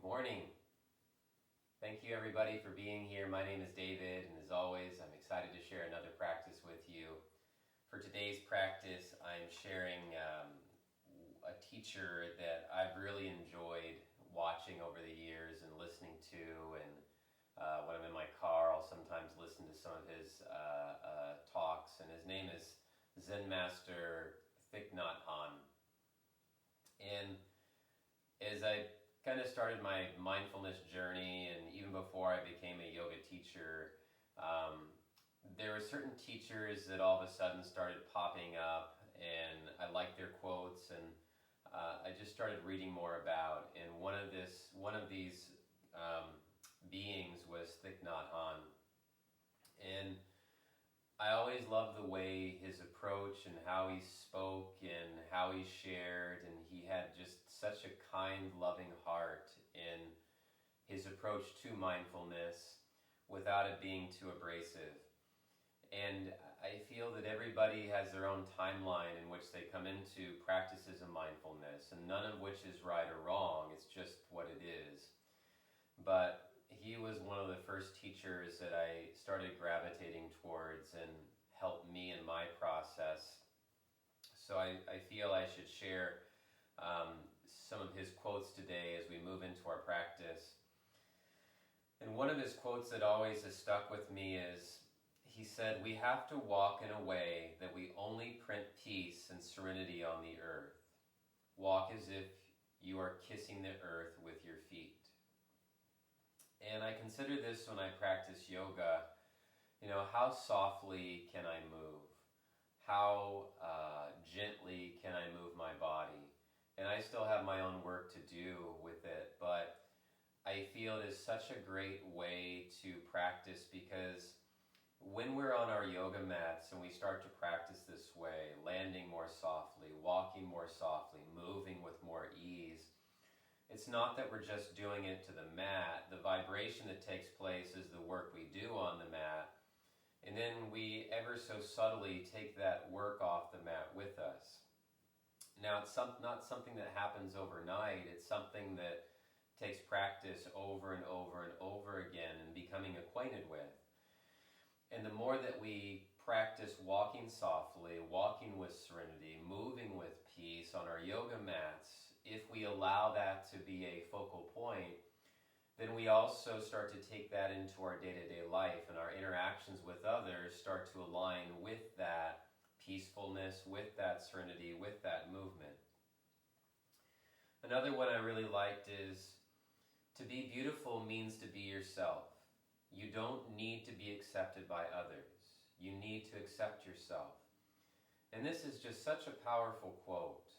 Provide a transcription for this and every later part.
morning. Thank you everybody for being here. My name is David, and as always, I'm excited to share another practice with you. For today's practice, I'm sharing a teacher that I've really enjoyed watching over the years and listening to, and when I'm in my car, I'll sometimes listen to some of his talks, and his name is Zen Master Thich Nhat Hanh. And as I kind of started my mindfulness journey, and even before I became a yoga teacher, there were certain teachers that all of a sudden started popping up, and I liked their quotes, and I just started reading more about. And one of these beings was Thich Nhat Hanh, and I always loved the way his approach and how he spoke and how he shared, and he had just such a kind, loving heart in his approach to mindfulness without it being too abrasive. And I feel that everybody has their own timeline in which they come into practices of mindfulness, and none of which is right or wrong, it's just what it is. But he was one of the first teachers that I started gravitating towards and helped me in my process. So I feel I should share some of his quotes today as we move into our practice. And one of his quotes that always has stuck with me is, he said, "We have to walk in a way that we only print peace and serenity on the earth. Walk as if you are kissing the earth with your feet." And I consider this when I practice yoga, how softly can I move? How gently can I move my body? And I still have my own work to do with it, but I feel it is such a great way to practice, because when we're on our yoga mats and we start to practice this way, landing more softly, walking more softly, moving with more ease, it's not that we're just doing it to the mat. The vibration that takes place is the work we do on the mat. And then we ever so subtly take that work off the mat with us. Now, it's not something that happens overnight. It's something that takes practice over and over and over again and becoming acquainted with. And the more that we practice walking softly, walking with serenity, moving with peace on our yoga mats, if we allow that to be a focal point, then we also start to take that into our day-to-day life, and our interactions with others start to align with that peacefulness, with that serenity, with that movement. Another one I really liked is, to be beautiful means to be yourself. You don't need to be accepted by others. You need to accept yourself. And this is just such a powerful quote.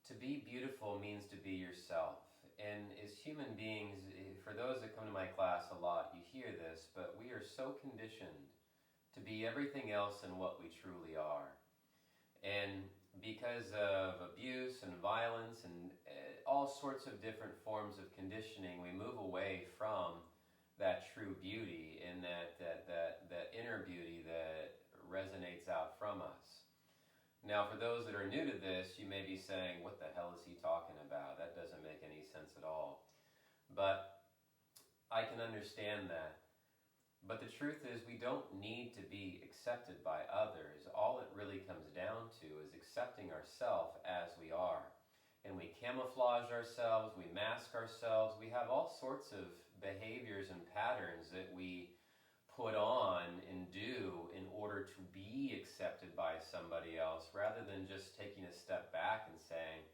To be beautiful means to be yourself. And as human beings, for those that come to my class a lot, you hear this, but we are so conditioned to be everything else than what we truly are. And because of abuse and violence and all sorts of different forms of conditioning, we move away from that true beauty and that inner beauty that resonates out from us. Now, for those that are new to this, you may be saying, what the hell is he talking about? That doesn't make any sense at all. But I can understand that. But the truth is, we don't need to be accepted by others. All it really comes down to is accepting ourselves as we are. And we camouflage ourselves, we mask ourselves, we have all sorts of behaviors and patterns that we put on and do in order to be accepted by somebody else, rather than just taking a step back and saying,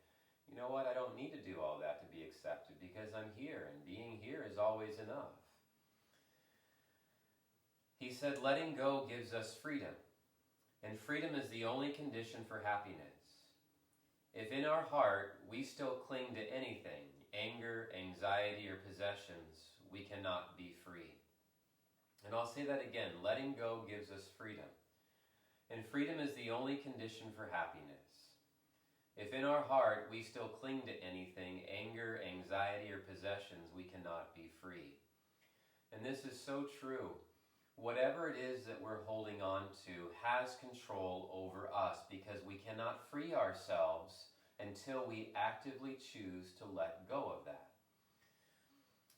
you know what, I don't need to do all that to be accepted, because I'm here, and being here is always enough. He said, letting go gives us freedom, and freedom is the only condition for happiness. If in our heart we still cling to anything, anger, anxiety, or possessions, we cannot be free. And I'll say that again, letting go gives us freedom. And freedom is the only condition for happiness. If in our heart we still cling to anything, anger, anxiety, or possessions, we cannot be free. And this is so true. Whatever it is that we're holding on to has control over us, because we cannot free ourselves until we actively choose to let go of that.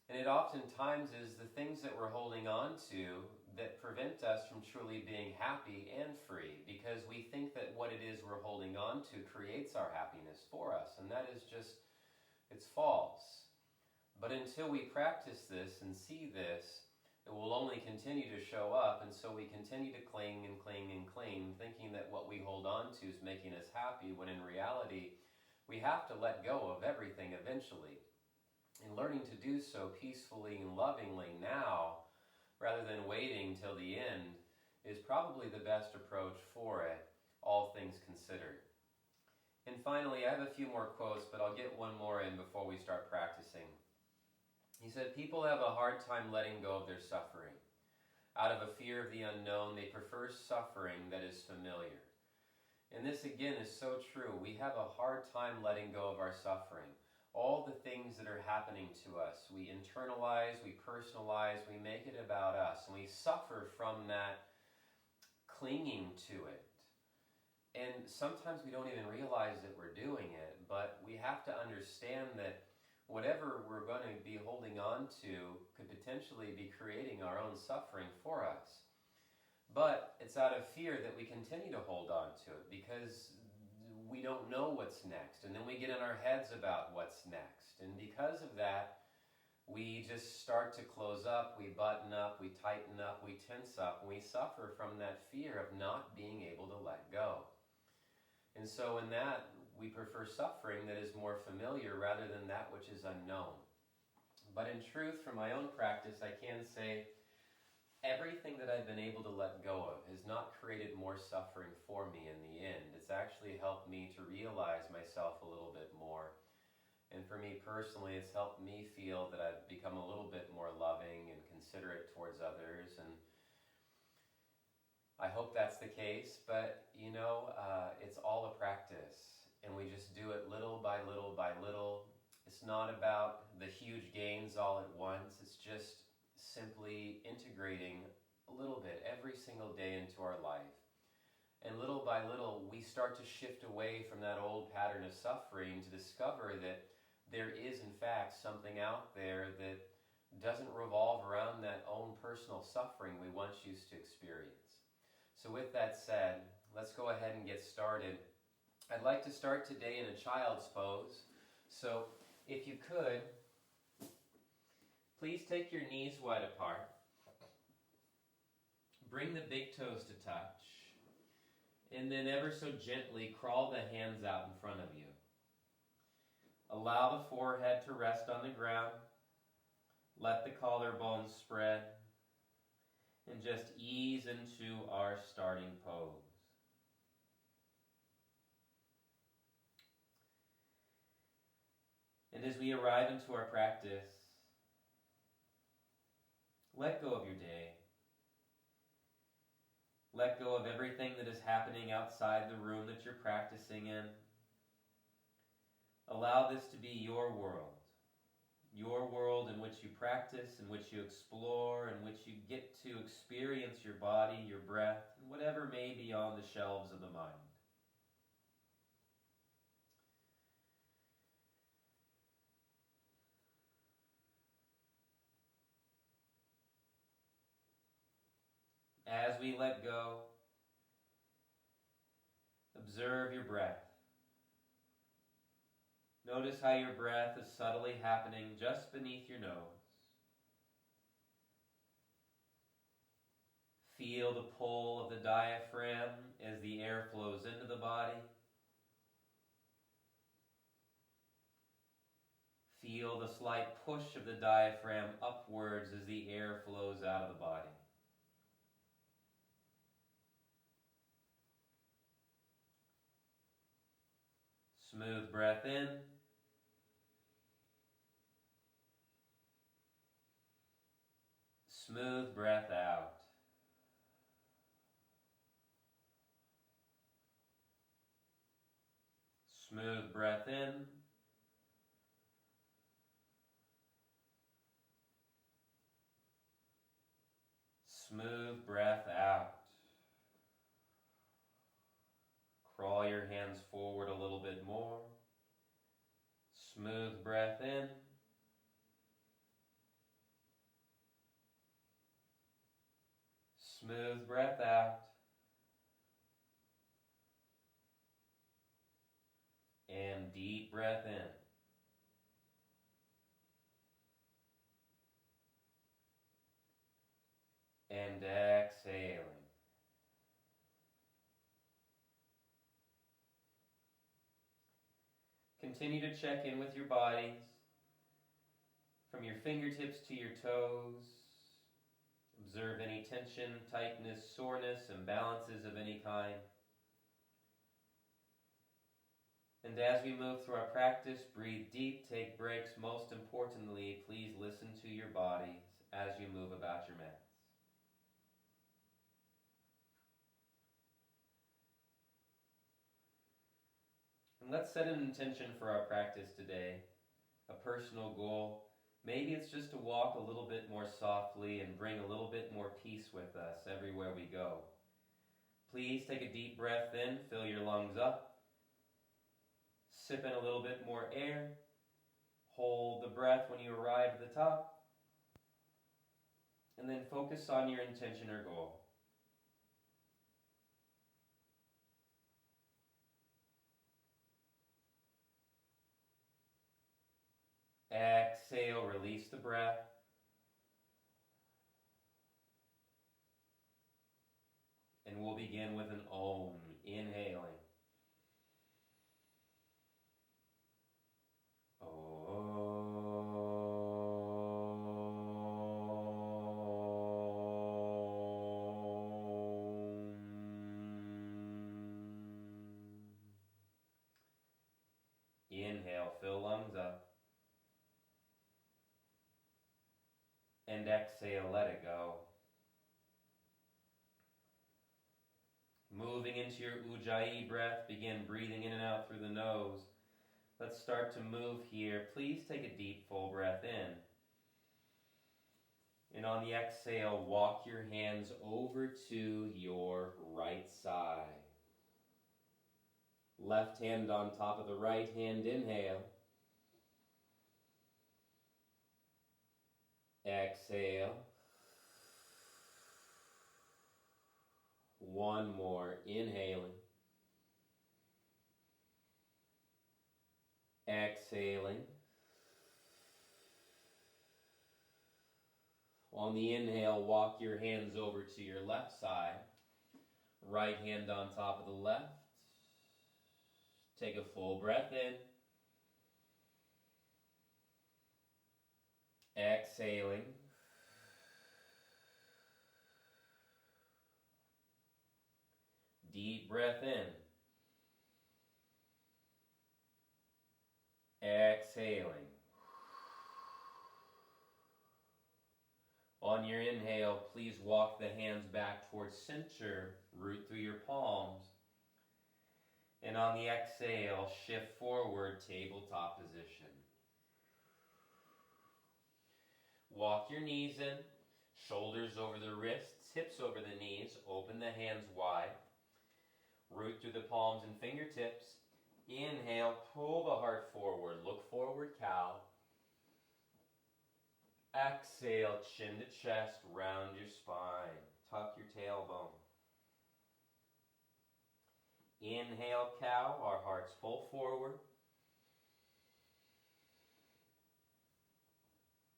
And it oftentimes is the things that we're holding on to that prevent us from truly being happy and free, because we think that what it is we're holding on to creates our happiness for us, and that is just, it's false. But until we practice this and see this, it will only continue to show up, and so we continue to cling and cling and cling, thinking that what we hold on to is making us happy, when in reality, we have to let go of everything eventually. And learning to do so peacefully and lovingly now, rather than waiting till the end, is probably the best approach for it, all things considered. And finally, I have a few more quotes, but I'll get one more in before we start practicing. He said, people have a hard time letting go of their suffering. Out of a fear of the unknown, they prefer suffering that is familiar. And this again is so true. We have a hard time letting go of our suffering. All the things that are happening to us, we internalize, we personalize, we make it about us, and we suffer from that clinging to it. And sometimes we don't even realize that we're doing it, but we have to understand that whatever we're going to be holding on to could potentially be creating our own suffering for us. But it's out of fear that we continue to hold on to it, because we don't know what's next, and then we get in our heads about what's next, and because of that, we just start to close up, we button up, we tighten up, we tense up, and we suffer from that fear of not being able to let go. And so in that, we prefer suffering that is more familiar rather than that which is unknown. But in truth, from my own practice, I can say everything that I've been able to let go of has not created more suffering for me in the end. It's actually helped me to realize myself a little bit more. And for me personally, it's helped me feel that I've become a little bit more loving and considerate towards others. And I hope that's the case, but it's all a practice. And we just do it little by little by little. It's not about the huge gains all at once. It's just simply integrating a little bit every single day into our life. And little by little, we start to shift away from that old pattern of suffering to discover that there is, in fact, something out there that doesn't revolve around that own personal suffering we once used to experience. So with that said, let's go ahead and get started. I'd like to start today in a child's pose. So if you could, please take your knees wide apart. Bring the big toes to touch. And then ever so gently crawl the hands out in front of you. Allow the forehead to rest on the ground. Let the collarbones spread. And just ease into our starting pose. And as we arrive into our practice, let go of your day. Let go of everything that is happening outside the room that you're practicing in. Allow this to be your world in which you practice, in which you explore, in which you get to experience your body, your breath, and whatever may be on the shelves of the mind. As we let go, observe your breath. Notice how your breath is subtly happening just beneath your nose. Feel the pull of the diaphragm as the air flows into the body. Feel the slight push of the diaphragm upwards as the air flows out of the body. Smooth breath in. Smooth breath out. Smooth breath in. Smooth breath out. Crawl your hands forward a little bit more. Smooth breath in. Smooth breath out. And deep breath in. And exhaling. Continue to check in with your bodies, from your fingertips to your toes. Observe any tension, tightness, soreness, imbalances of any kind. And as we move through our practice, breathe deep, take breaks. Most importantly, please listen to your bodies as you move about your mats. And let's set an intention for our practice today, a personal goal. Maybe it's just to walk a little bit more softly and bring a little bit more peace with us everywhere we go. Please take a deep breath in, fill your lungs up. Sip in a little bit more air. Hold the breath when you arrive at the top. And then focus on your intention or goal. Exhale, release the breath. And we'll begin with an Om, inhaling. Inhale, fill lungs up. And exhale, let it go. Moving into your Ujjayi breath, begin breathing in and out through the nose. Let's start to move here. Please take a deep, full breath in. And on the exhale, walk your hands over to your right side. Left hand on top of the right hand, inhale. Exhale. One more, inhaling. Exhaling. On the inhale, walk your hands over to your left side. Right hand on top of the left. Take a full breath in. Exhaling. Deep breath in. Exhaling. On your inhale, please walk the hands back towards center, root through your palms. And on the exhale, shift forward, tabletop position. Walk your knees in, shoulders over the wrists, hips over the knees, open the hands wide. Root through the palms and fingertips. Inhale, pull the heart forward, look forward, cow. Exhale, chin to chest, round your spine, tuck your tailbone. Inhale, cow, our hearts pull forward.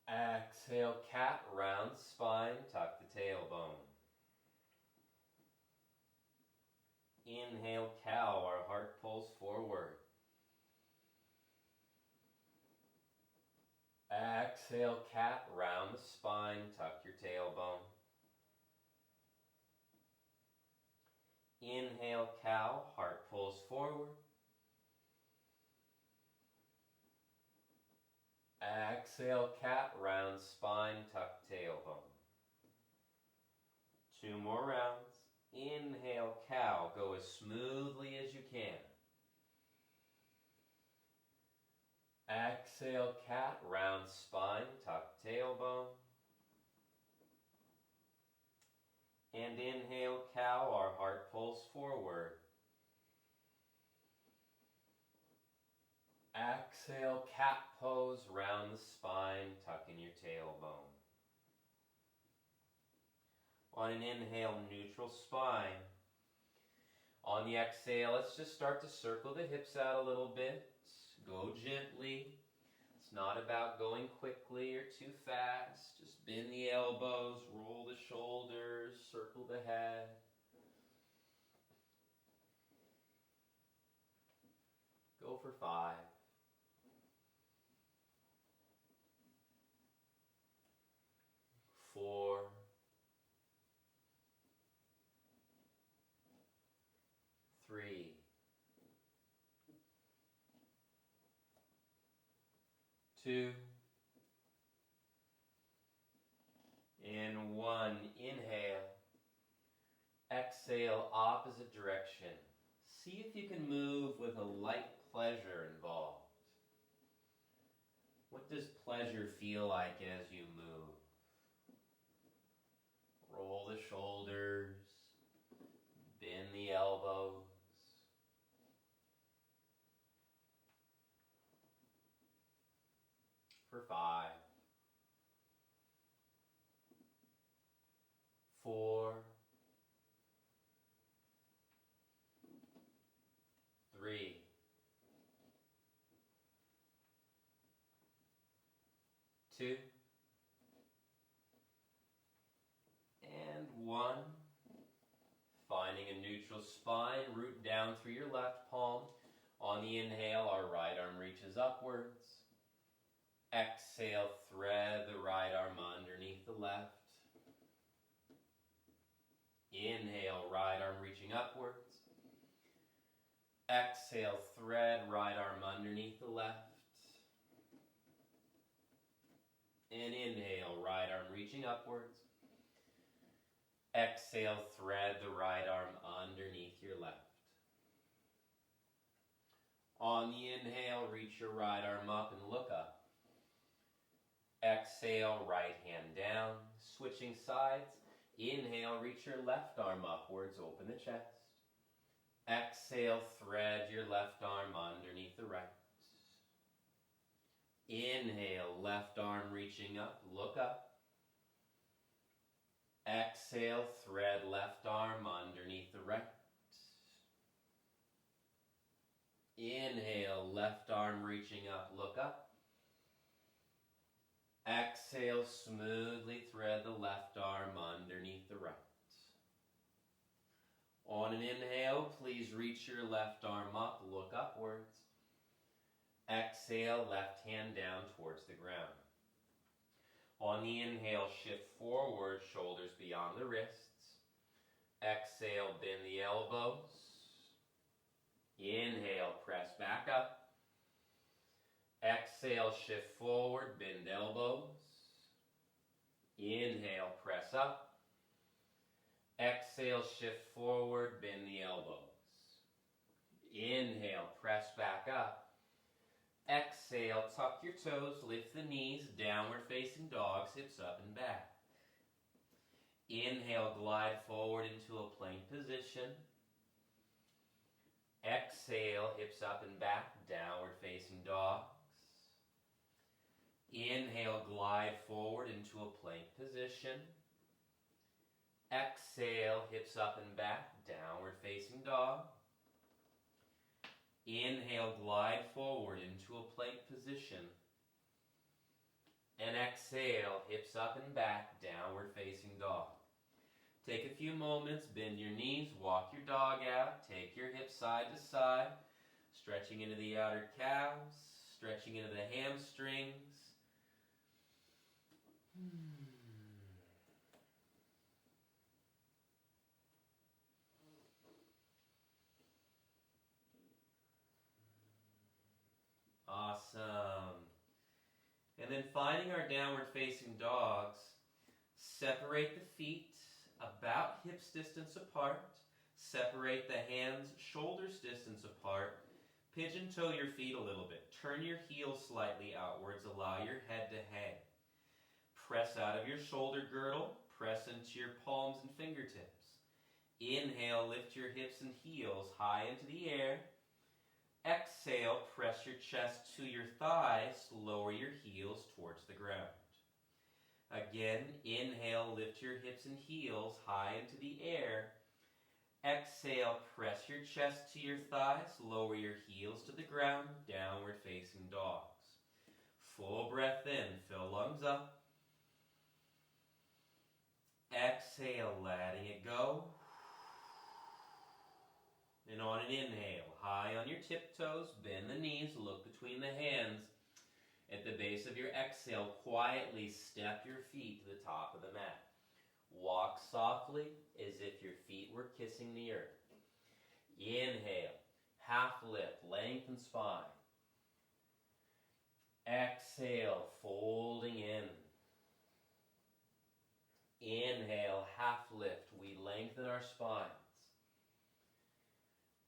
Exhale, cat, round spine, tuck the tailbone. Inhale, cow, our heart pulls forward. Exhale, cat, round the spine, tuck your tailbone. Inhale, cow, heart pulls forward. Exhale, cat, round spine, tuck tailbone. 2 more rounds. Inhale, cow, go as smoothly as you can. Exhale, cat, round spine, tuck tailbone. And inhale, cow, our heart pulls forward. Exhale, cat pose, round the spine, tucking your tailbone. On an inhale, neutral spine. On the exhale, let's just start to circle the hips out a little bit. Go gently. It's not about going quickly or too fast. Just bend the elbows, roll the shoulders, circle the head. Go for 5. 4. 3. 2. And 1. Inhale. Exhale, opposite direction. See if you can move with a light pleasure involved. What does pleasure feel like as you move? Roll the shoulders, bend the elbows. For 5, 4, 3, 2, and 1. Finding a neutral spine, root down through your left palm. On the inhale, our right arm reaches upwards. Exhale, thread the right arm underneath the left. Inhale, right arm reaching upwards. Exhale, thread right arm underneath the left. And inhale, right arm reaching upwards. Exhale, thread the right arm underneath your left. On the inhale, reach your right arm up and look up. Exhale, right hand down, switching sides. Inhale, reach your left arm upwards, open the chest. Exhale, thread your left arm underneath the right. Inhale, left arm reaching up, look up. Exhale, thread left arm underneath the right. Inhale, left arm reaching up, look up. Exhale, smoothly thread the left arm underneath the right. On an inhale, please reach your left arm up, look upwards. Exhale, left hand down towards the ground. On the inhale, shift forward, shoulders beyond the wrists. Exhale, bend the elbows. Inhale, press back up. Exhale, shift forward, bend elbows. Inhale, press up. Exhale, shift forward, bend the elbows. Inhale, press back up. Exhale, tuck your toes, lift the knees, downward facing dog, hips up and back. Inhale, glide forward into a plank position. Exhale, hips up and back, downward facing dogs. Inhale, glide forward into a plank position. Exhale, hips up and back, downward facing dog. Inhale, glide forward into a plank position. And exhale, hips up and back, downward facing dog. Take a few moments, bend your knees, walk your dog out, take your hips side to side, stretching into the outer calves, stretching into the hamstrings. Awesome. And then finding our downward facing dogs, separate the feet about hips distance apart. Separate the hands shoulders distance apart. Pigeon toe your feet a little bit. Turn your heels slightly outwards. Allow your head to hang. Press out of your shoulder girdle. Press into your palms and fingertips. Inhale, lift your hips and heels high into the air. Exhale, press your chest to your thighs. Lower your heels towards the ground. Again, inhale, lift your hips and heels high into the air. Exhale, press your chest to your thighs, lower your heels to the ground, downward facing dogs. Full breath in, fill lungs up. Exhale, letting it go. And on an inhale, high on your tiptoes, bend the knees, look between the hands. At the base of your exhale, quietly step your feet to the top of the mat. Walk softly as if your feet were kissing the earth. Inhale, half lift, lengthen spine. Exhale, folding in. Inhale, half lift, we lengthen our spines.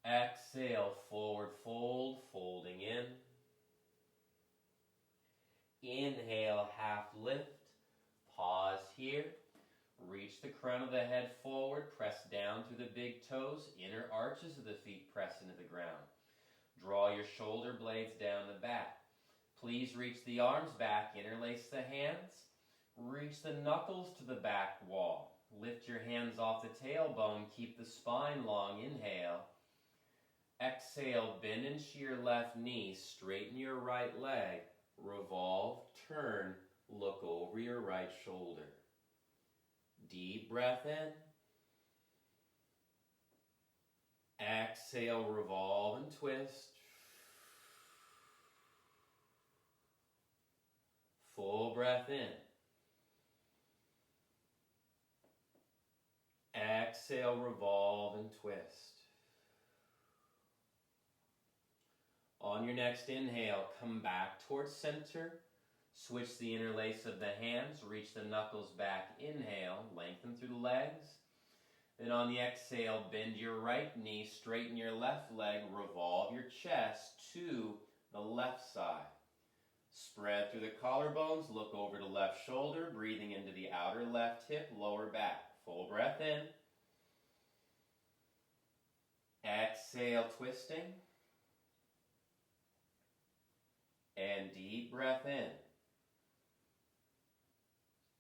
Exhale, forward fold, folding in. Inhale, half lift, pause here. Reach the crown of the head forward, press down through the big toes, inner arches of the feet press into the ground. Draw your shoulder blades down the back. Please reach the arms back, interlace the hands. Reach the knuckles to the back wall. Lift your hands off the tailbone, keep the spine long, inhale. Exhale, bend into your left knee, straighten your right leg, revolve, turn, look over your right shoulder. Deep breath in. Exhale, revolve and twist. Full breath in. Exhale, revolve and twist. On your next inhale, come back towards center. Switch the interlace of the hands, reach the knuckles back, inhale, lengthen through the legs. Then on the exhale, bend your right knee, straighten your left leg, revolve your chest to the left side. Spread through the collarbones, look over the left shoulder, breathing into the outer left hip, lower back. Full breath in. Exhale, twisting. And deep breath in.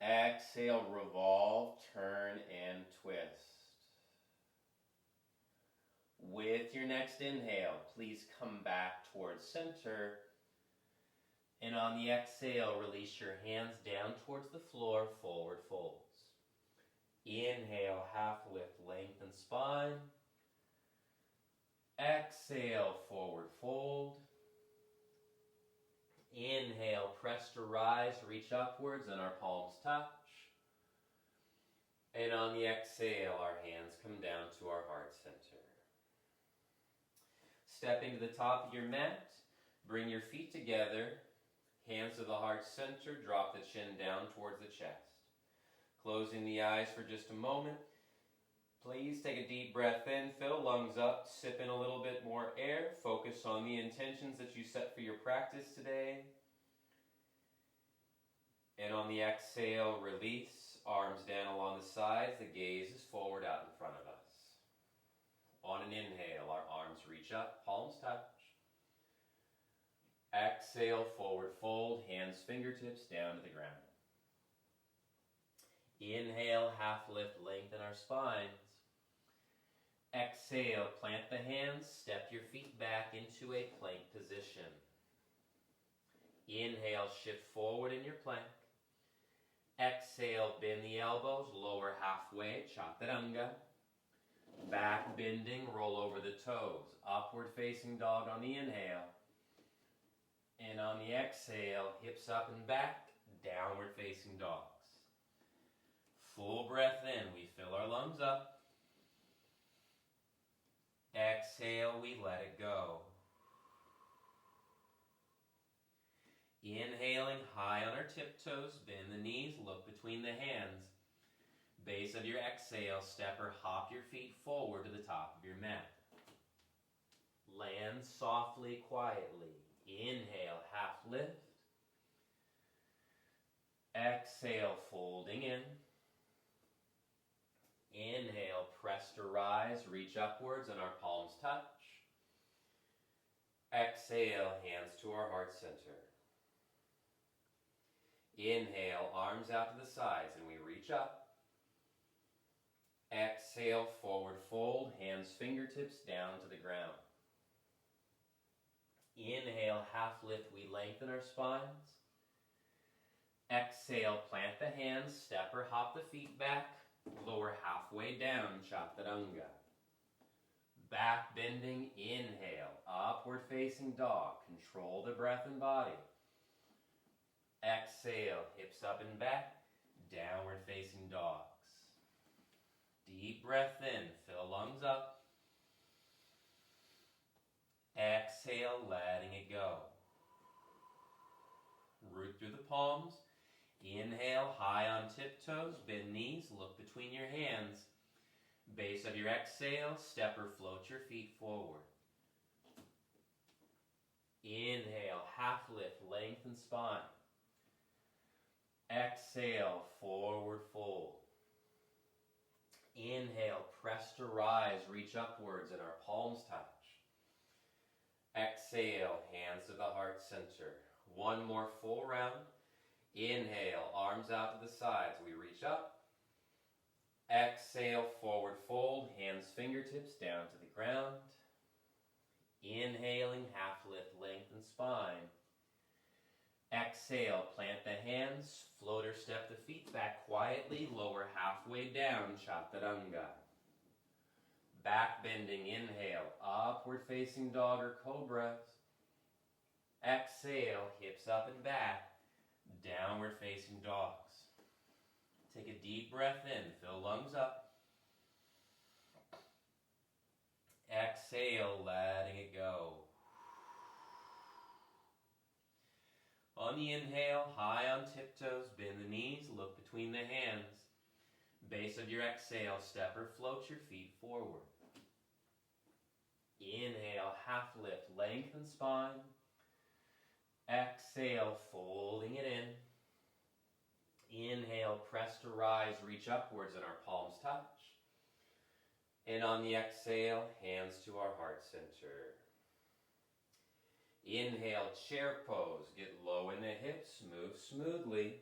Exhale, revolve, turn, and twist. With your next inhale, please come back towards center. And on the exhale, release your hands down towards the floor, forward folds. Inhale, half lift, lengthen spine. Exhale, forward fold. Inhale, press to rise, reach upwards and our palms touch. And on the exhale, our hands come down to our heart center. Stepping to the top of your mat, bring your feet together, hands to the heart center, drop the chin down towards the chest. Closing the eyes for just a moment. Please take a deep breath in, fill lungs up, sip in a little bit more air, focus on the intentions that you set for your practice today. And on the exhale, release, arms down along the sides, the gaze is forward out in front of us. On an inhale, our arms reach up, palms touch. Exhale, forward fold, hands, fingertips down to the ground. Inhale, half lift, lengthen our spines. Exhale, plant the hands, step your feet back into a plank position. Inhale, shift forward in your plank. Exhale, bend the elbows, lower halfway, chaturanga. Back bending, roll over the toes. Upward facing dog on the inhale. And on the exhale, hips up and back, downward facing dogs. Full breath in, we fill our lungs up. Exhale, we let it go. Inhaling high on our tiptoes, bend the knees, look between the hands. Base of your exhale, step or hop your feet forward to the top of your mat. Land softly, quietly. Inhale, half lift. Exhale, folding in. Inhale, press to rise, reach upwards and our palms touch. Exhale, hands to our heart center. Inhale, arms out to the sides, and we reach up. Exhale, forward fold, hands, fingertips down to the ground. Inhale, half lift, we lengthen our spines. Exhale, plant the hands, step or hop the feet back, lower halfway down, Chaturanga. Back bending, inhale, upward facing dog, control the breath and body. Exhale, hips up and back, downward facing dogs. Deep breath in, fill lungs up. Exhale, letting it go. Root through the palms. Inhale, high on tiptoes, bend knees, look between your hands. Base of your exhale, step or float your feet forward. Inhale, half lift, lengthen spine. Exhale, forward fold. Inhale, press to rise, reach upwards and our palms touch. Exhale, hands to the heart center. One more full round. Inhale, arms out to the sides, we reach up. Exhale, forward fold, hands, fingertips down to the ground. Inhaling, half lift, lengthen spine. Exhale, plant the hands, float or step the feet back quietly, lower halfway down, Chaturanga. Back bending, inhale, upward facing dog or cobras. Exhale, hips up and back, downward facing dogs. Take a deep breath in, fill lungs up. Exhale, letting it go. On the inhale, high on tiptoes, bend the knees, look between the hands. Base of your exhale, step or float your feet forward. Inhale, half lift, lengthen spine. Exhale, folding it in. Inhale, press to rise, reach upwards and our palms touch. And on the exhale, hands to our heart center. Inhale, chair pose, get low in the hips, move smoothly.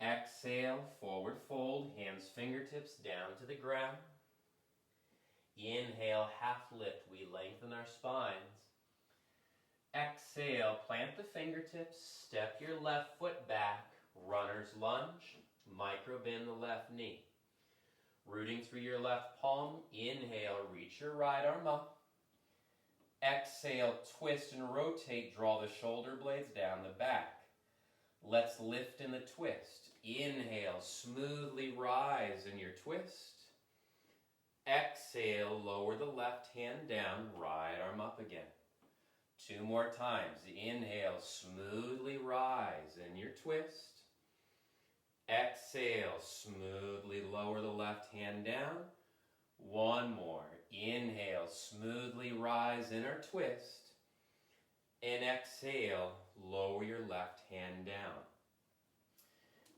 Exhale, forward fold, hands, fingertips down to the ground. Inhale, half lift, we lengthen our spines. Exhale, plant the fingertips, step your left foot back, runner's lunge, micro bend the left knee. Rooting through your left palm, inhale, reach your right arm up. Exhale, twist and rotate, draw the shoulder blades down the back. Let's lift in the twist. Inhale, smoothly rise in your twist. Exhale, lower the left hand down, right arm up again. Two more times. Inhale, smoothly rise in your twist. Exhale, smoothly lower the left hand down. One more. Inhale, smoothly rise in our twist. And exhale, lower your left hand down.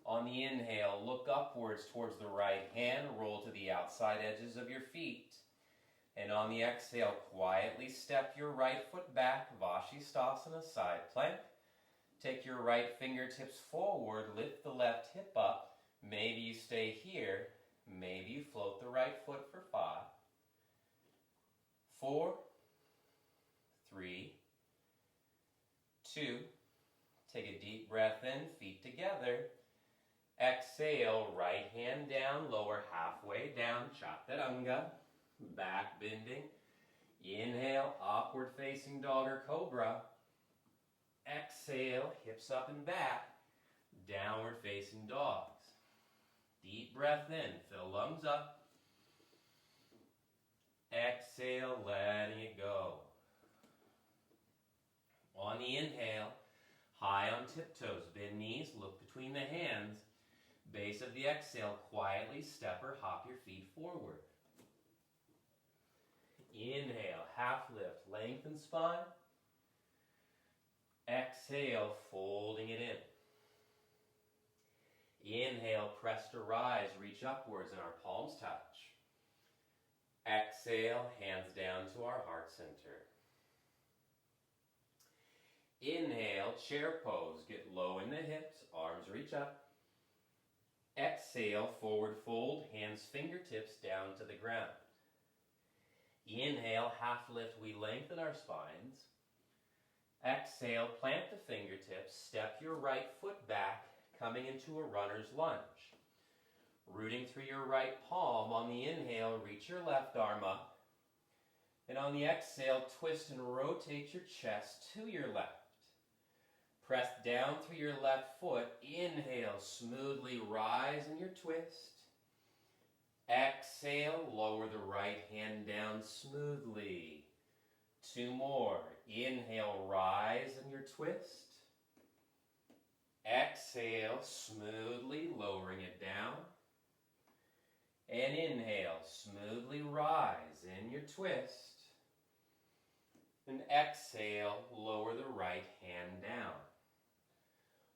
On the inhale, look upwards towards the right hand, roll to the outside edges of your feet. And on the exhale, quietly step your right foot back, Vashisthasana, side plank. Take your right fingertips forward, lift the left hip up. Maybe you stay here, maybe you float the right foot for 5, 4, 3, 2. Take a deep breath in, feet together. Exhale, right hand down, lower halfway down, Chaturanga. Back bending. Inhale, upward facing dog or cobra. Exhale, hips up and back, downward facing dogs. Deep breath in, fill lungs up. Exhale, letting it go. On the inhale, high on tiptoes, bend knees, look between the hands. Base of the exhale, quietly step or hop your feet forward. Inhale, half lift, lengthen spine. Exhale, folding it in. Inhale, press to rise, reach upwards and our palms touch. Exhale, hands down to our heart center. Inhale, chair pose. Get low in the hips, arms reach up. Exhale, forward fold, hands, fingertips down to the ground. Inhale, half lift, we lengthen our spines. Exhale, plant the fingertips, step your right foot back, coming into a runner's lunge. Rooting through your right palm, on the inhale, reach your left arm up. And on the exhale, twist and rotate your chest to your left. Press down through your left foot. Inhale, smoothly rise in your twist. Exhale, lower the right hand down smoothly. 2 more. Inhale, rise in your twist. Exhale, smoothly lowering it down. And inhale, smoothly rise in your twist. And exhale, lower the right hand down.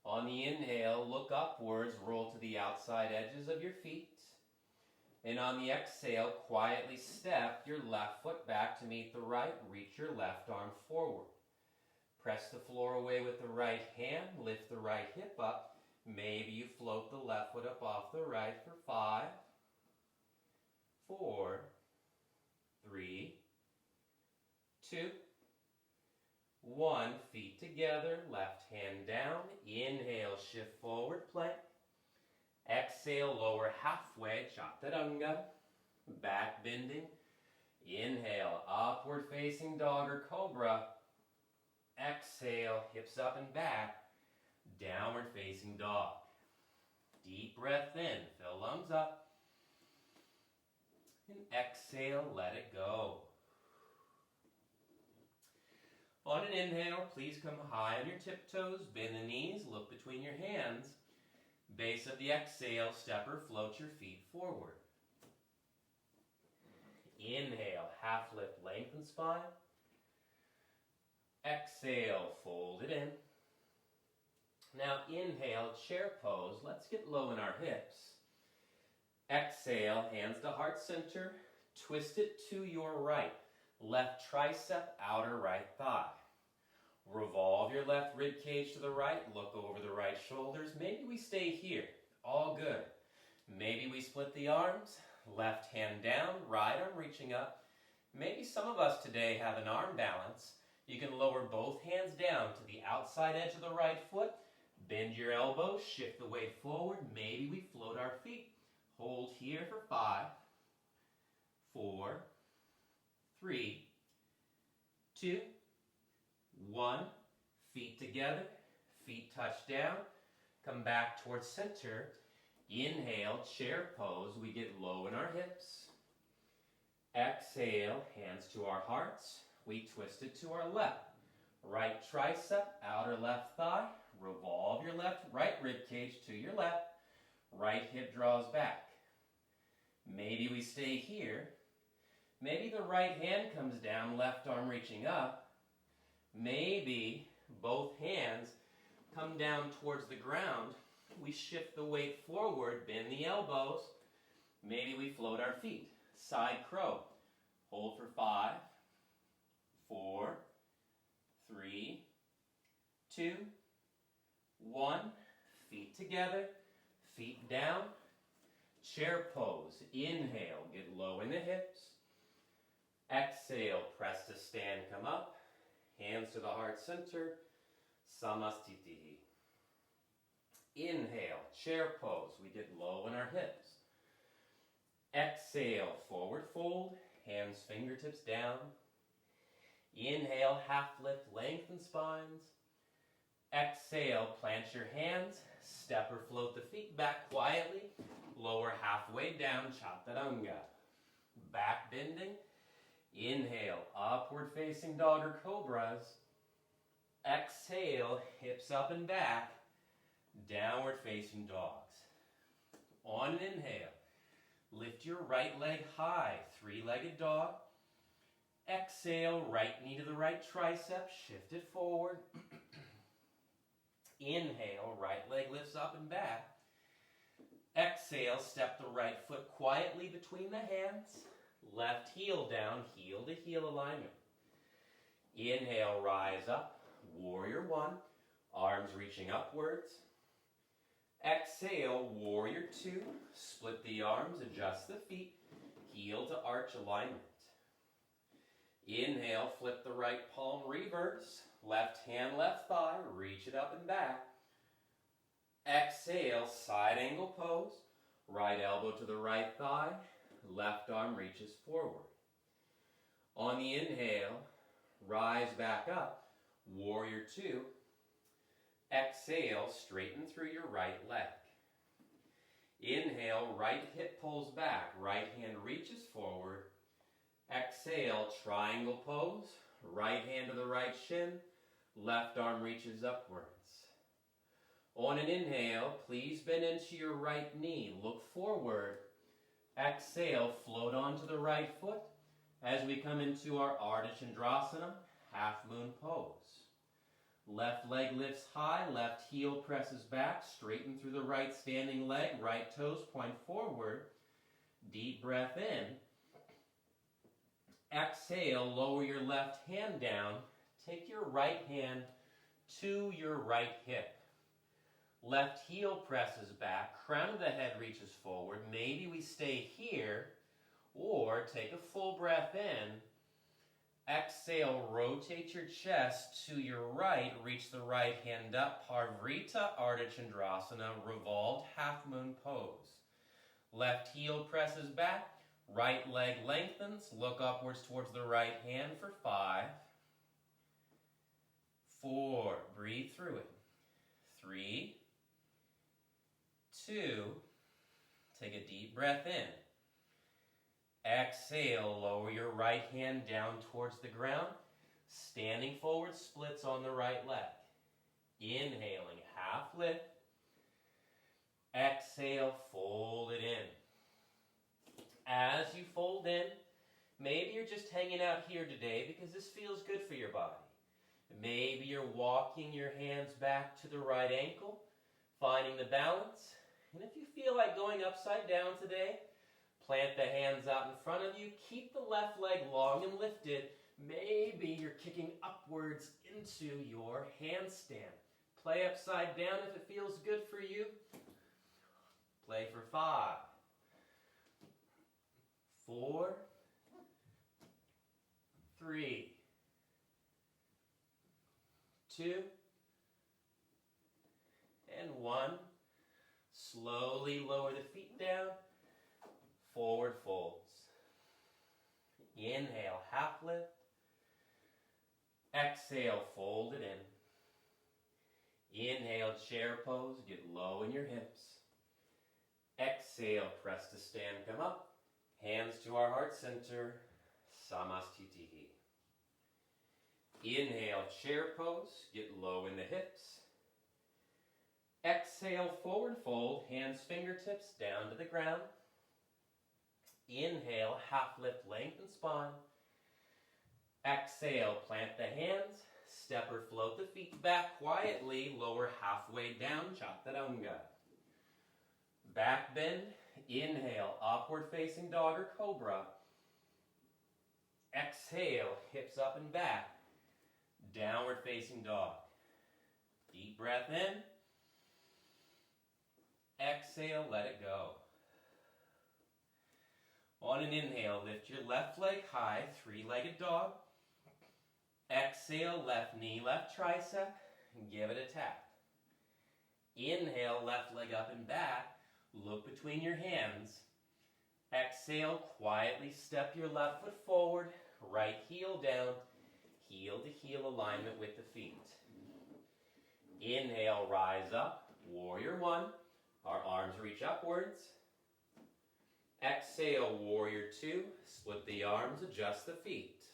On the inhale, look upwards, roll to the outside edges of your feet. And on the exhale, quietly step your left foot back to meet the right. Reach your left arm forward. Press the floor away with the right hand. Lift the right hip up. Maybe you float the left foot up off the right for 5, 4, 3, 2, 1. Feet together, left hand down. Inhale, shift forward, plank. Exhale, lower halfway, chaturanga. Back bending. Inhale, upward facing dog or cobra. Exhale, hips up and back. Downward facing dog. Deep breath in, fill lungs up. And exhale, let it go. On an inhale, please come high on your tiptoes, bend the knees, look between your hands. Base of the exhale, step or float your feet forward. Inhale, half lift, lengthen spine. Exhale, fold it in. Now inhale, chair pose. Let's get low in our hips. Exhale, hands to heart center. Twist it to your right. Left tricep, outer right thigh. Revolve your left rib cage to the right. Look over the right shoulders. Maybe we stay here. All good. Maybe we split the arms. Left hand down, right arm reaching up. Maybe some of us today have an arm balance. You can lower both hands down to the outside edge of the right foot. Bend your elbows, shift the weight forward. Maybe we float our feet. Hold here for 5, 4, 3, 2, 1. Feet together, feet touch down. Come back towards center. Inhale, chair pose. We get low in our hips. Exhale, hands to our hearts. We twist it to our left. Right tricep, outer left thigh. Revolve your right rib cage to your left. Right hip draws back. Maybe we stay here. Maybe the right hand comes down, left arm reaching up. Maybe both hands come down towards the ground. We shift the weight forward, bend the elbows. Maybe we float our feet. Side crow. Hold for 5, 4, 3, 2, 1. Feet together, feet down. Chair pose. Inhale, get low in the hips. Exhale, press to stand, come up. Hands to the heart center. Samastitihi. Inhale, chair pose. We get low in our hips. Exhale, forward fold. Hands, fingertips down. Inhale, half lift, lengthen spines. Exhale, plant your hands. Step or float the feet back quietly. Lower halfway down, chaturanga. Back bending. Inhale, upward facing dog or cobras. Exhale, hips up and back. Downward facing dogs. On an inhale, lift your right leg high, 3-legged dog. Exhale, right knee to the right tricep, shift it forward. Inhale, right leg lifts up and back. Exhale, step the right foot quietly between the hands. Left heel down, heel to heel alignment. Inhale, rise up. Warrior one. Arms reaching upwards. Exhale, warrior two. Split the arms, adjust the feet. Heel to arch alignment. Inhale, flip the right palm, reverse. Left hand, left thigh, reach it up and back. Exhale, side angle pose. Right elbow to the right thigh. Left arm reaches forward. On the inhale, rise back up. Warrior two. Exhale, straighten through your right leg. Inhale, right hip pulls back. Right hand reaches forward. Exhale, triangle pose. Right hand to the right shin. Left arm reaches upwards. On an inhale, please bend into your right knee. Look forward. Exhale, float onto the right foot as we come into our Artichondrosana, half moon pose. Left leg lifts high, left heel presses back, straighten through the right standing leg, right toes point forward. Deep breath in. Exhale, lower your left hand down. Take your right hand to your right hip. Left heel presses back, crown of the head reaches forward. Maybe we stay here, or take a full breath in. Exhale, rotate your chest to your right, reach the right hand up, Parvrita Artichondrosana, revolved half moon pose. Left heel presses back, right leg lengthens, look upwards towards the right hand for 5, 4, breathe through it, 3, 2, take a deep breath in. Exhale, lower your right hand down towards the ground. Standing forward, splits on the right leg. Inhaling, half lift. Exhale, fold it in. As you fold in, maybe you're just hanging out here today because this feels good for your body. Maybe you're walking your hands back to the right ankle, finding the balance. And if you feel like going upside down today, plant the hands out in front of you. Keep the left leg long and lifted. Maybe you're kicking upwards into your handstand. Play upside down if it feels good for you. Play for 5, 4, 3, 2, and 1. Slowly lower the feet down. Forward folds. Inhale, half lift. Exhale, fold it in. Inhale, chair pose. Get low in your hips. Exhale, press to stand, come up. Hands to our heart center. Samastitihi. Inhale, chair pose. Get low in the hips. Exhale, forward fold. Hands, fingertips down to the ground. Inhale, half lift, lengthen spine. Exhale, plant the hands. Step or float the feet back quietly. Lower halfway down, chaturanga. Back bend. Inhale, upward facing dog or cobra. Exhale, hips up and back. Downward facing dog. Deep breath in. Exhale, let it go. On an inhale, lift your left leg high, 3-legged dog. Exhale, left knee, left tricep, and give it a tap. Inhale, left leg up and back. Look between your hands. Exhale, quietly step your left foot forward, right heel down, heel to heel alignment with the feet. Inhale, rise up, warrior 1. Our arms reach upwards. Exhale, warrior 2. Split the arms, adjust the feet.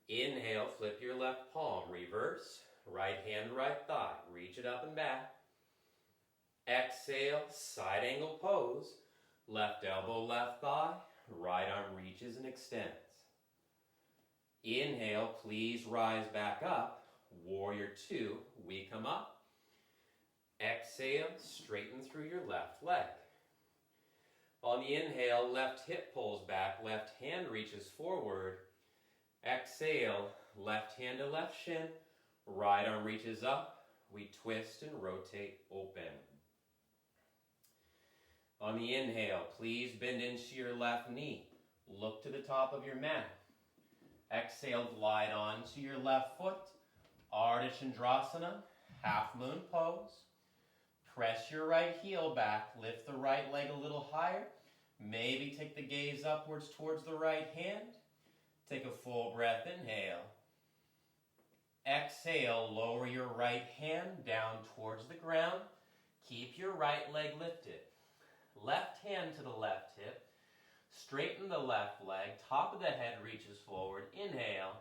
Inhale, flip your left palm, reverse. Right hand, right thigh. Reach it up and back. Exhale, side angle pose. Left elbow, left thigh. Right arm reaches and extends. Inhale, please rise back up. Warrior 2, we come up. Exhale, straighten through your left leg. On the inhale, left hip pulls back, left hand reaches forward. Exhale, left hand to left shin, Right arm reaches up. We twist and rotate open. On the inhale, please bend into your left knee. Look to the top of your mat. Exhale, glide onto your left foot. Artichondrosana, half moon pose. Press your right heel back. Lift the right leg a little higher. Maybe take the gaze upwards towards the right hand. Take a full breath, inhale. Exhale, lower your right hand down towards the ground. Keep your right leg lifted. Left hand to the left hip. Straighten the left leg. Top of the head reaches forward. Inhale.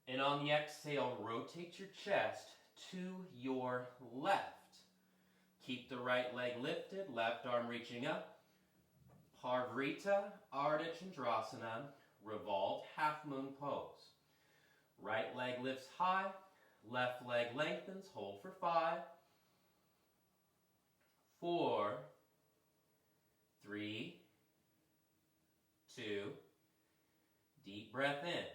And on the exhale, rotate your chest to your left. Keep the right leg lifted. Left arm reaching up. Parvrita, Artichondrosana, revolved half moon pose. Right leg lifts high. Left leg lengthens. Hold for 5, 4, 3, 2, deep breath in.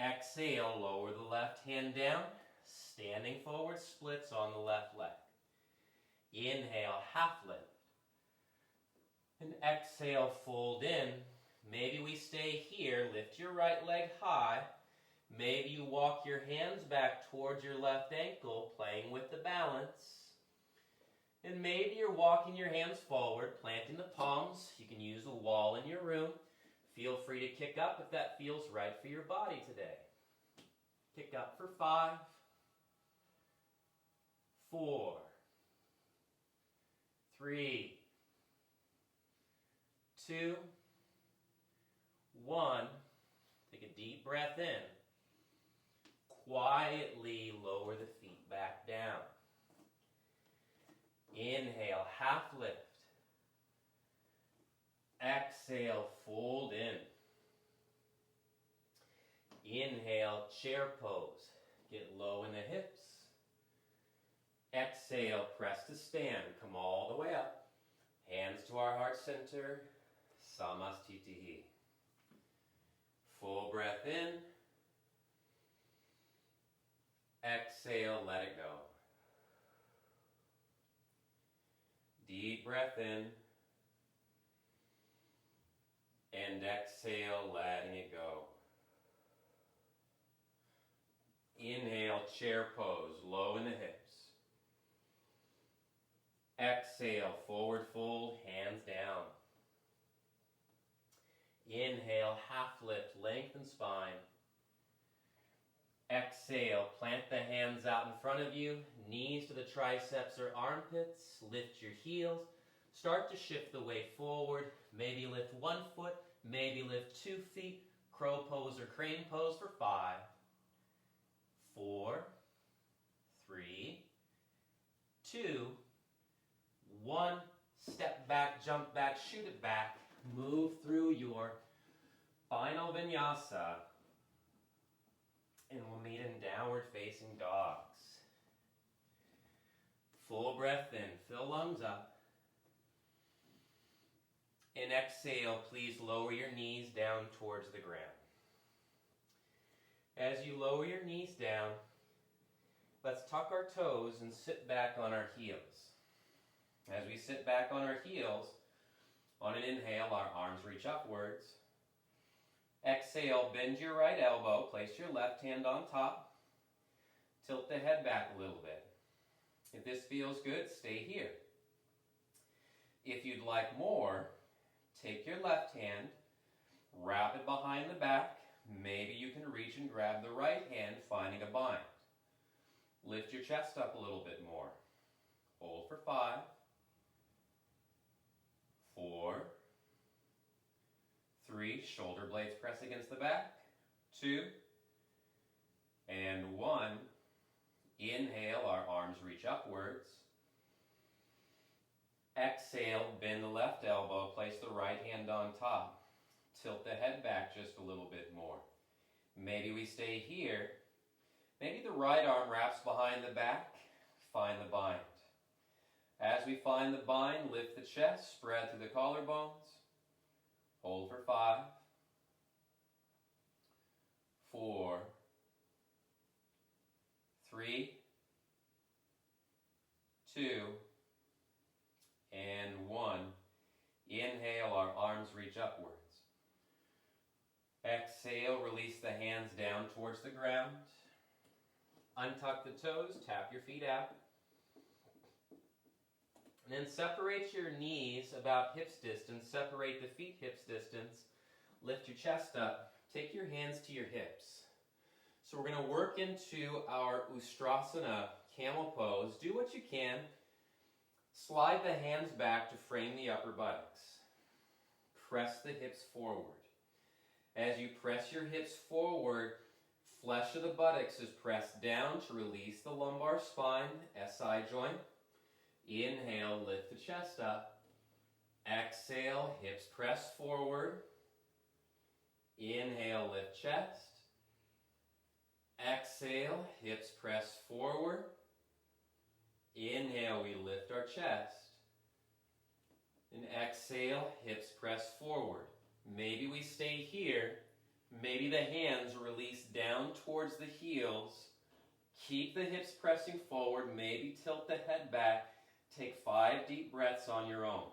Exhale, lower the left hand down. Standing forward splits on the left leg. Inhale, half lift. And exhale, fold in. Maybe we stay here. Lift your right leg high. Maybe you walk your hands back towards your left ankle, playing with the balance. And maybe you're walking your hands forward, planting the palms. You can use a wall in your room. Feel free to kick up if that feels right for your body today. Kick up for 5, 4, 3, 2, 1. Take a deep breath in. Quietly lower the feet back down. Inhale, half lift. Exhale, fold in. Inhale, chair pose. Get low in the hips. Exhale, press to stand. Come all the way up. Hands to our heart center. Samastitihi. Full breath in. Exhale, let it go. Deep breath in. And exhale, letting it go. Inhale, chair pose, low in the hips. Exhale, forward fold, hands down. Inhale, half lift, lengthen spine. Exhale, plant the hands out in front of you, knees to the triceps or armpits, lift your heels. Start to shift the weight forward. Maybe lift 1 foot, maybe lift 2 feet. Crow pose or crane pose for 5, 4, 3, 2, 1. Step back, jump back, shoot it back. Move through your final vinyasa. And we'll meet in downward facing dogs. Full breath in, fill lungs up. And exhale, please lower your knees down towards the ground. As you lower your knees down, let's tuck our toes and sit back on our heels. As we sit back on our heels, on an inhale, our arms reach upwards. Exhale, bend your right elbow, place your left hand on top. Tilt the head back a little bit. If this feels good, stay here. If you'd like more, take your left hand, wrap it behind the back. Maybe you can reach and grab the right hand, finding a bind. Lift your chest up a little bit more. Hold for 5, 4, 3, shoulder blades press against the back. 2, and 1. Inhale, our arms reach upwards. Exhale, bend the left elbow, place the right hand on top. Tilt the head back just a little bit more. Maybe we stay here. Maybe the right arm wraps behind the back. Find the bind. As we find the bind, lift the chest, spread through the collarbones. Hold for 5, 4, 3, 2, and 1. Inhale, our arms reach upwards. Exhale, release the hands down towards the ground. Untuck the toes, tap your feet out. And then separate your knees about hips distance, separate the feet hips distance. Lift your chest up, take your hands to your hips. So we're going to work into our Ustrasana, camel pose. Do what you can. Slide the hands back to frame the upper buttocks. Press the hips forward. As you press your hips forward, flesh of the buttocks is pressed down to release the lumbar spine, SI joint. Inhale, lift the chest up. Exhale, hips press forward. Inhale, lift chest. Exhale, hips press forward. Inhale, we lift our chest. And exhale, hips press forward. Maybe we stay here. Maybe the hands release down towards the heels. Keep the hips pressing forward. Maybe tilt the head back. Take 5 deep breaths on your own.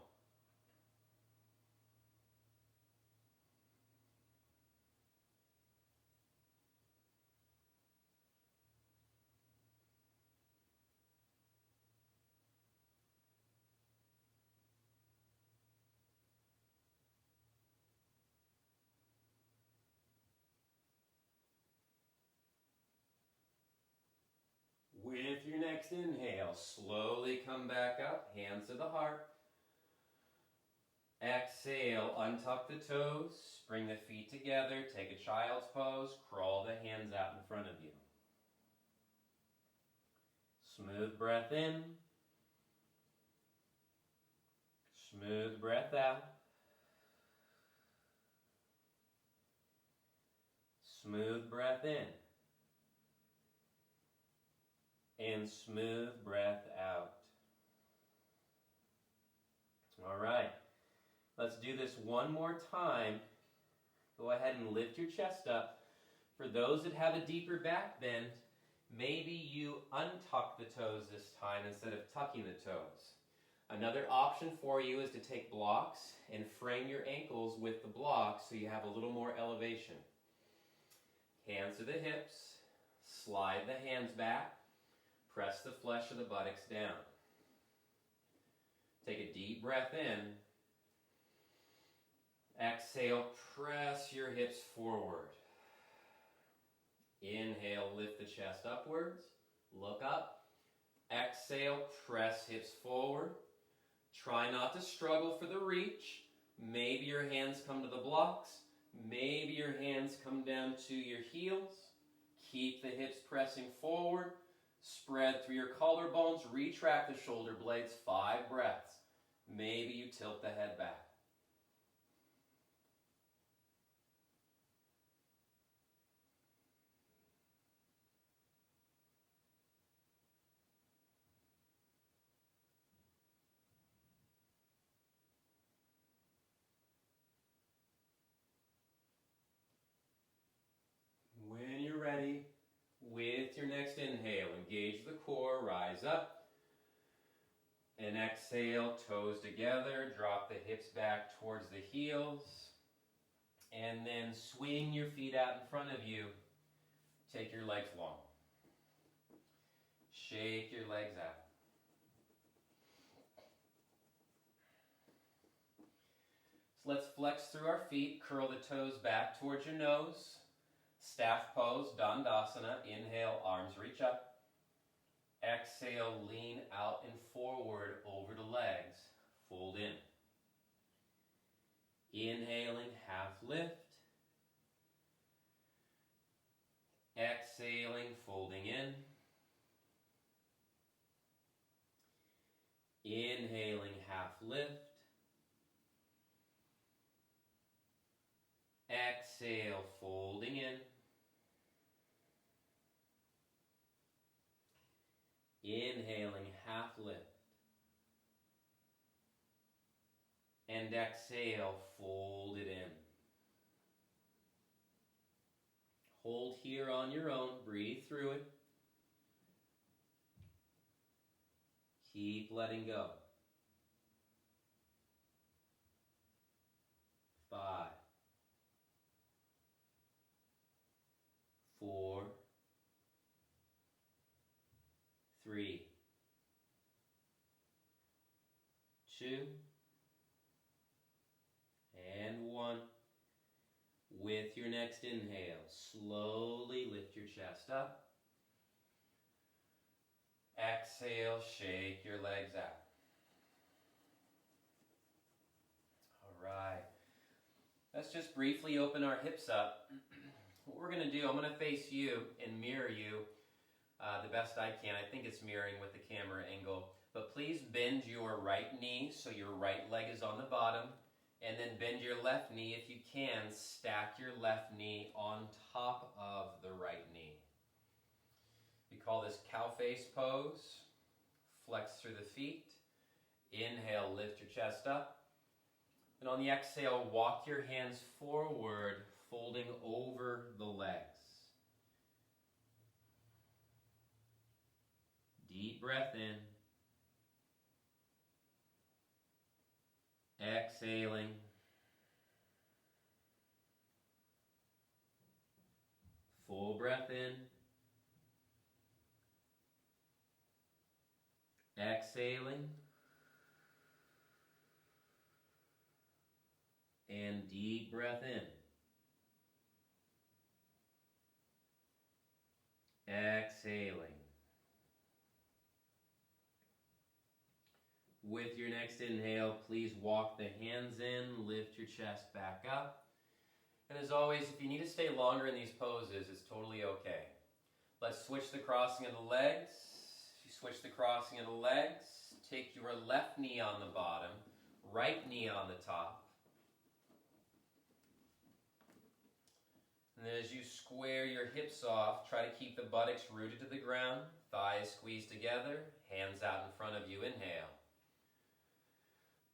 With your next inhale, slowly come back up, hands to the heart. Exhale, untuck the toes, bring the feet together, take a child's pose, crawl the hands out in front of you. Smooth breath in, smooth breath out. Smooth breath in. And smooth breath out. All right, let's do this one more time. Go ahead and lift your chest up. For those that have a deeper back bend, maybe you untuck the toes this time instead of tucking the toes. Another option for you is to take blocks and frame your ankles with the blocks so you have a little more elevation. Hands to the hips, slide the hands back. Press the flesh of the buttocks down. Take a deep breath in. Exhale, press your hips forward. Inhale, lift the chest upwards. Look up. Exhale, press hips forward. Try not to struggle for the reach. Maybe your hands come to the blocks. Maybe your hands come down to your heels. Keep the hips pressing forward. Spread through your collarbones, retract the shoulder blades, 5 breaths. Maybe you tilt the head back. When you're ready, with your next inhale, engage the core, rise up. And exhale, toes together, drop the hips back towards the heels. And then swing your feet out in front of you. Take your legs long. Shake your legs out. So let's flex through our feet, curl the toes back towards your nose. Staff pose, Dandasana. Inhale, arms reach up. Exhale, lean out and forward over the legs. Fold in. Inhaling, half lift. Exhaling, folding in. Inhaling, half lift. Exhale, folding in. Inhaling, half lift. And exhale, fold it in. Hold here on your own, breathe through it. Keep letting go. 5, 4, 3, 2, and 1. With your next inhale, slowly lift your chest up. Exhale, shake your legs out. All right. Let's just briefly open our hips up. What we're going to do, I'm going to face you and mirror you the best I can. I think it's mirroring with the camera angle. But please bend your right knee so your right leg is on the bottom. And then bend your left knee if you can. Stack your left knee on top of the right knee. We call this cow face pose. Flex through the feet. Inhale, lift your chest up. And on the exhale, walk your hands forward, folding over the legs. Deep breath in. Exhaling. Full breath in. Exhaling. And deep breath in. Exhaling. With your next inhale, please walk the hands in, lift your chest back up. And as always, if you need to stay longer in these poses, it's totally okay. Let's switch the crossing of the legs. You switch the crossing of the legs, take your left knee on the bottom, right knee on the top. And then as you square your hips off, try to keep the buttocks rooted to the ground, thighs squeezed together, hands out in front of you. Inhale.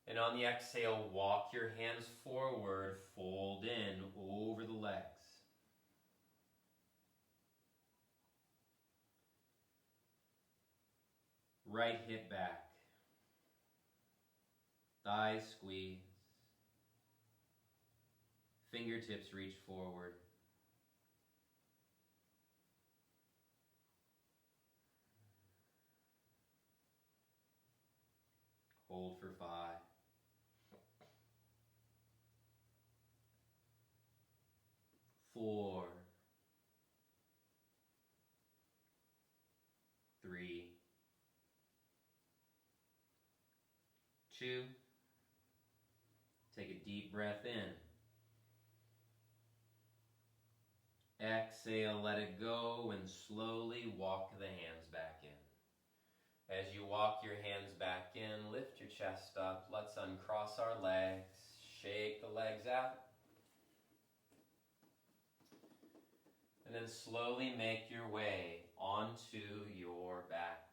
And on the exhale, walk your hands forward, fold in over the legs. Right hip back. Thighs squeeze. Fingertips reach forward. Hold for 5. 4, 3, 2. Take a deep breath in. Exhale, let it go, and slowly walk the hands back in. As you walk your hands back in, lift your chest up. Let's uncross our legs. Shake the legs out. And then slowly make your way onto your backs.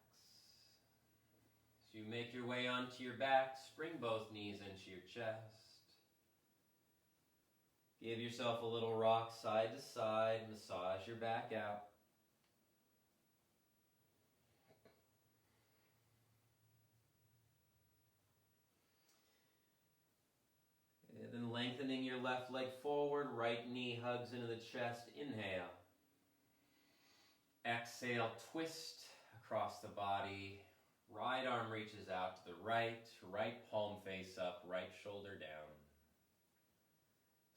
As you make your way onto your backs, bring both knees into your chest. Give yourself a little rock side to side. Massage your back out. And then lengthening your left leg forward, right knee hugs into the chest. Inhale. Exhale, twist across the body. Right arm reaches out to the right palm face up, right shoulder down.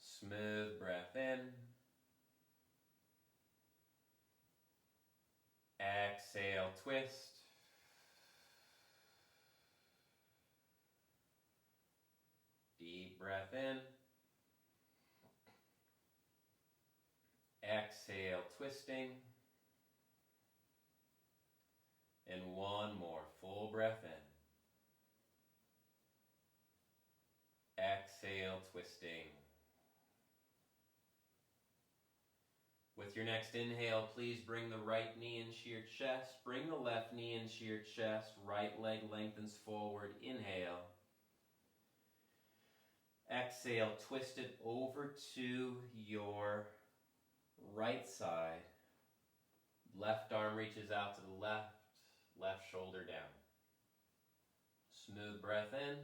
Smooth breath in. Exhale, twist. Deep breath in. Exhale, twisting. And one more, full breath in. Exhale, twisting. With your next inhale, please bring the right knee into your chest. Bring the left knee into your chest. Right leg lengthens forward. Inhale. Exhale, twist it over to your right side. Left arm reaches out to the left. Left shoulder down. Smooth breath in.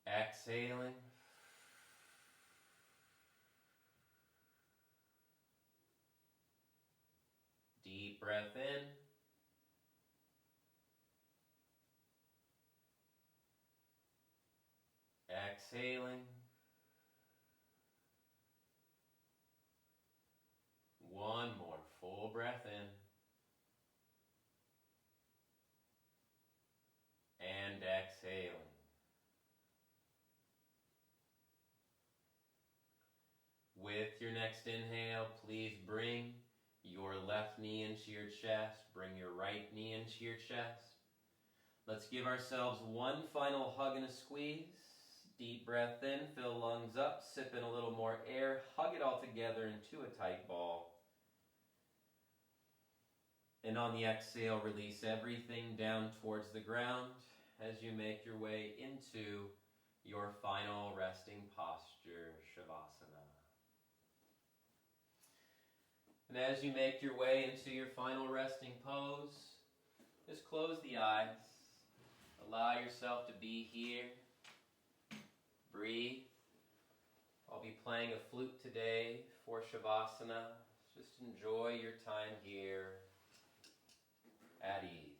Exhaling. Deep breath in. Exhaling. One more full breath in. And exhaling. With your next inhale, please bring your left knee into your chest. Bring your right knee into your chest. Let's give ourselves one final hug and a squeeze. Deep breath in, fill lungs up, sip in a little more air, hug it all together into a tight ball. And on the exhale, release everything down towards the ground as you make your way into your final resting posture, Shavasana. And as you make your way into your final resting pose, just close the eyes. Allow yourself to be here. Breathe. I'll be playing a flute today for Shavasana. Just enjoy your time here at ease.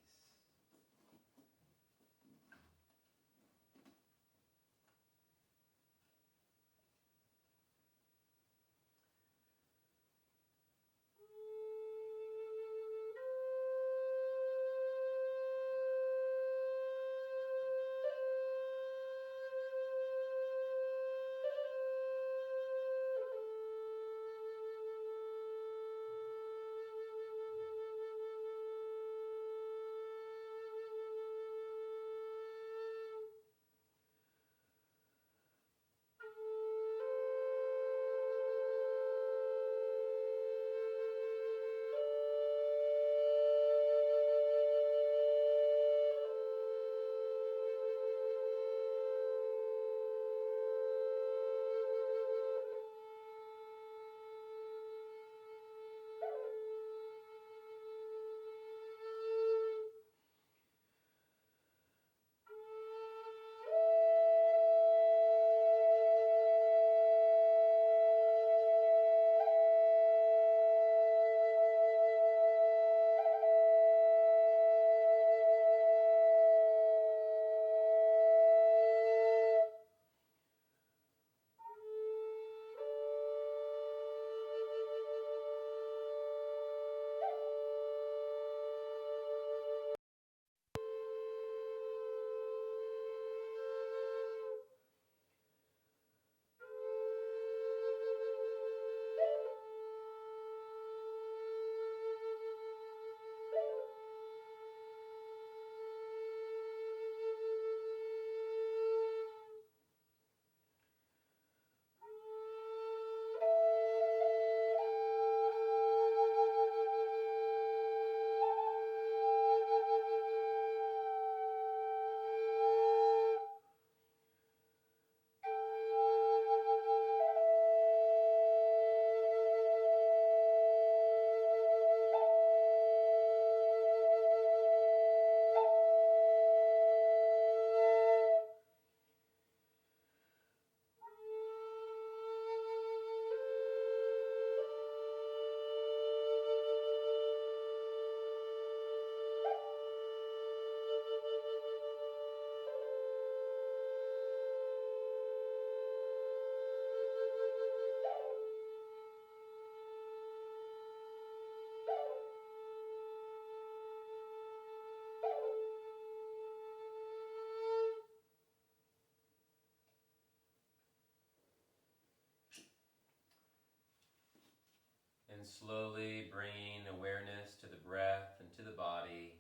And slowly bringing awareness to the breath and to the body,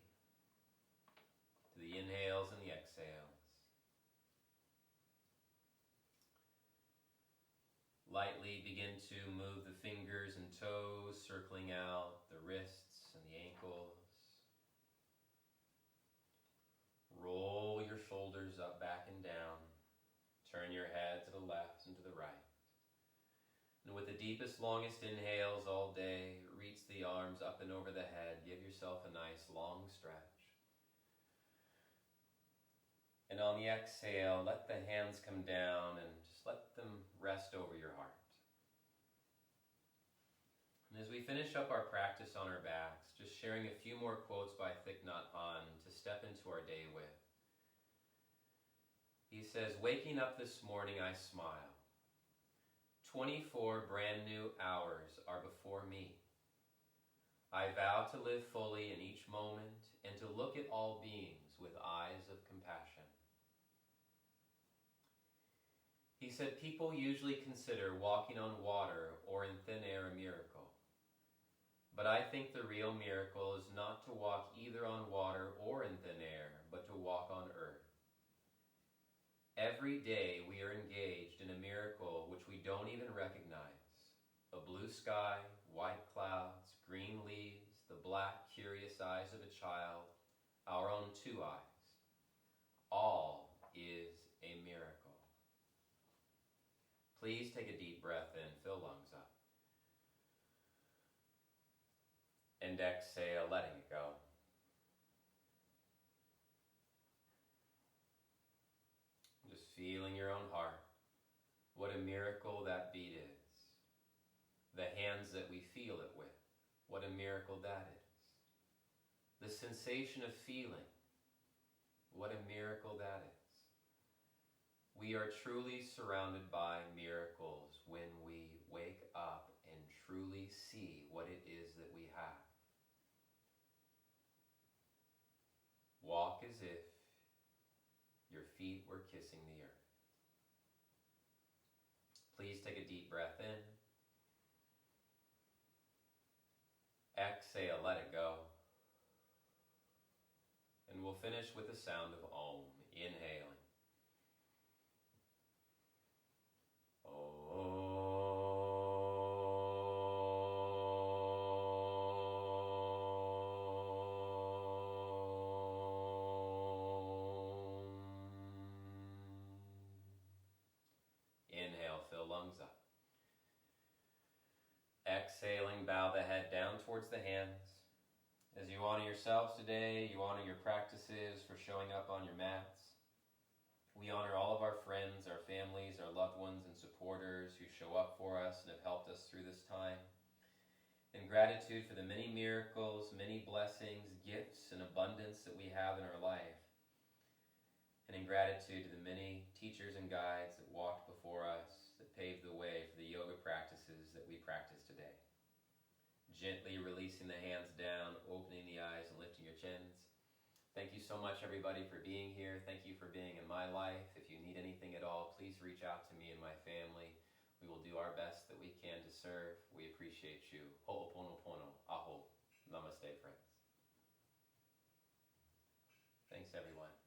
to the inhales and the exhales. Lightly begin to move the fingers and toes, circling out the wrists and the ankles. Roll your shoulders up, back, and down. Turn your head to the left and to the right. And with the deepest, longest inhales all day, reach the arms up and over the head. Give yourself a nice long stretch. And on the exhale, let the hands come down and just let them rest over your heart. And as we finish up our practice on our backs, just sharing a few more quotes by Thich, Nhat, Hanh to step into our day with. He says, "Waking up this morning, I smile. 24 brand new hours are before me. I vow to live fully in each moment and to look at all beings with eyes of compassion." He said, "People usually consider walking on water or in thin air a miracle. But I think the real miracle is not to walk either on water or in thin air, but to walk on earth. Every day we are engaged in a miracle which we don't even recognize. A blue sky, white clouds, green leaves, the black, curious eyes of a child, our own two eyes. All is a miracle." Please take a deep breath in, fill lungs up. And exhale, letting it go. Just feeling your own heart. What a miracle that beat is. The hands that we feel it with. What a miracle that is. The sensation of feeling. What a miracle that is. We are truly surrounded by miracles when we wake up and truly see what it is that we have. Walk as if your feet were kissing the earth. Please take a deep breath in. Exhale, let it go. And we'll finish with the sound of Ohm, inhaling. Inhale, fill lungs up. Exhaling, bow the head down towards the hands. As you honor yourselves today, you honor your practices for showing up on your mats. We honor all of our friends, our families, our loved ones, and supporters who show up for us and have helped us through this time. In gratitude for the many miracles, many blessings, gifts, and abundance that we have in our life. And in gratitude to the many teachers and guides that walked before us, that paved the way for the yoga practices that we practice today. Gently releasing the hands down, opening the eyes, and lifting your chins. Thank you so much, everybody, for being here. Thank you for being in my life. If you need anything at all, please reach out to me and my family. We will do our best that we can to serve. We appreciate you. Ho'oponopono. Aho. Namaste, friends. Thanks, everyone.